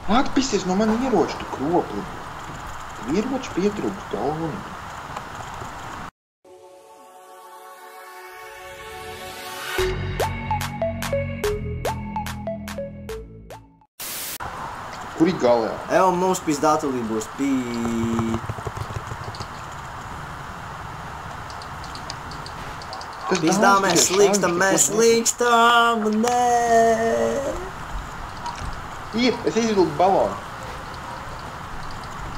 Atpisies no mani ieroču, tu kropli. Ieroči pietrūkst galvuni. Kur ir galā? Evo, mums pizdatulī būs Pizdā mēs slīkstam, nē! Ir, es izvilku balonu.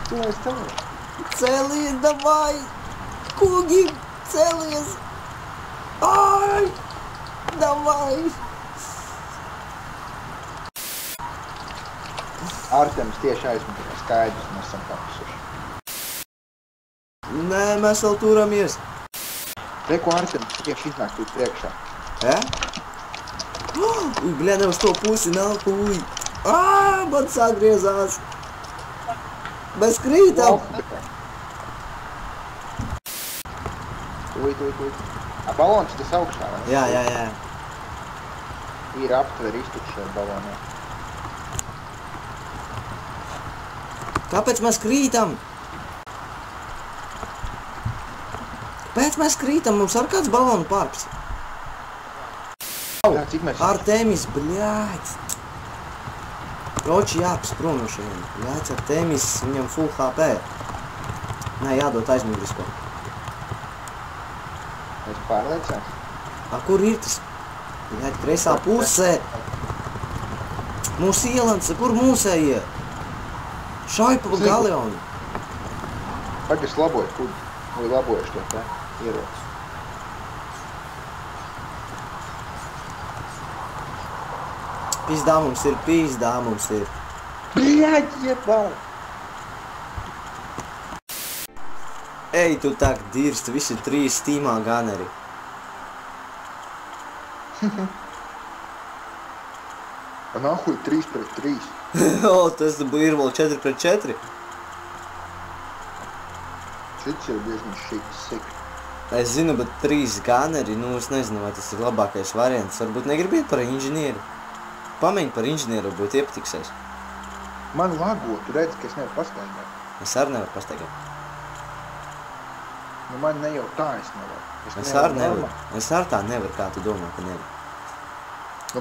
Celies, celies. Celies, davai! Kugi, celies! Ai! Davai! Artemis tieši aizmugurē, skaidrs, mēs esam papisuši. Nē, mēs vēl turamies. Reku Artemis tieši iznāk tūt priekšā. Ui, bļā, ne uz to pusi nāk, ui. Man sagriezās. Mēs krītam. Tūj. Balons tas augšā, vai? Jā. Ir aptveri iztukšai balonē. Kāpēc mēs krītam? Kāpēc mēs krītam? Mums ar kāds balonu parks? Jā, cik mēs... Artemis, bļāc! Roči jāps prom no šeit. Bļāc, Artemis, viņam full HP. Nē, jādod aizmugrisko. Es pārliecās. Kur ir tas? Bļāc, kreisā pusē. Mūsu ielants, kur mūsējie? Šauj pa galeonu. Pagaid, es laboju kudi. Vai labojuši to te ieroci. Pizdā mums ir. Bļaģ, jebal! Ej, tu tak dirst, visi 3 Steamā ganeri. Nahuj 3 pret 3. Tas ir vēl 4 pret 4. Šits jau diezgan sik. Es zinu, bet 3 ganeri, es nezinu, vai tas ir labākais variants. Varbūt negribiet par inženieri. Pamēģi par inženieru, varbūt iepatiksies. Man lago, tu redzi, ka es nevaru pastaigāt. Es arī nevaru pastaigāt. Man ne jau tā es nevaru. Es arī nevaru. Es arī tā nevaru, kā tu domā, ka nevaru.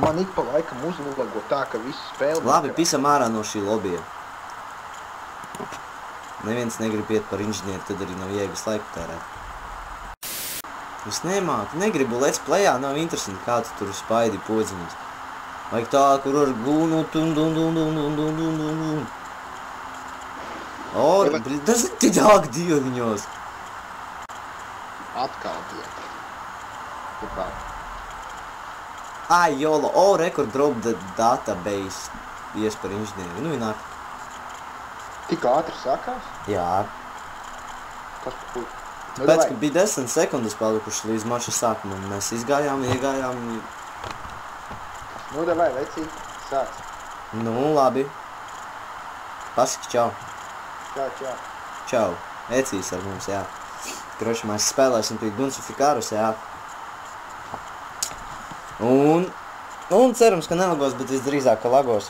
Man ik pa laikam uzlago tā, ka visu spēli... Labi, pisam ārā no šī lobija. Neviens negrib iet par inženieru, tad arī nav jēgas laiku tērēt. Es nemāku, negribu let's playā, nav interesanti, kā tu tur spaidi podziņas. Vajag tā, kur ar gūnu, tas ir tik dieviņos. Atkal dieva. Turpā. Jolo, record drop the database. Ies par inženieru, vienāk. Tik ātri sakās? Jā. Kas pa puļu? Pēc, ka bija 10 sekundes palikuši līdz mača sākumam, mēs iegājām. Davai, vecīt, sāc. Labi. Pasaki čau. Čau. Čau. Ecīs ar mums, jā. Kroši, mēs spēlēsim pie Gunsufikārus, jā. Un cerams, ka nelagos, bet visdrīzāk, ka lagos.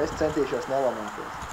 Es centīšos nelamāties.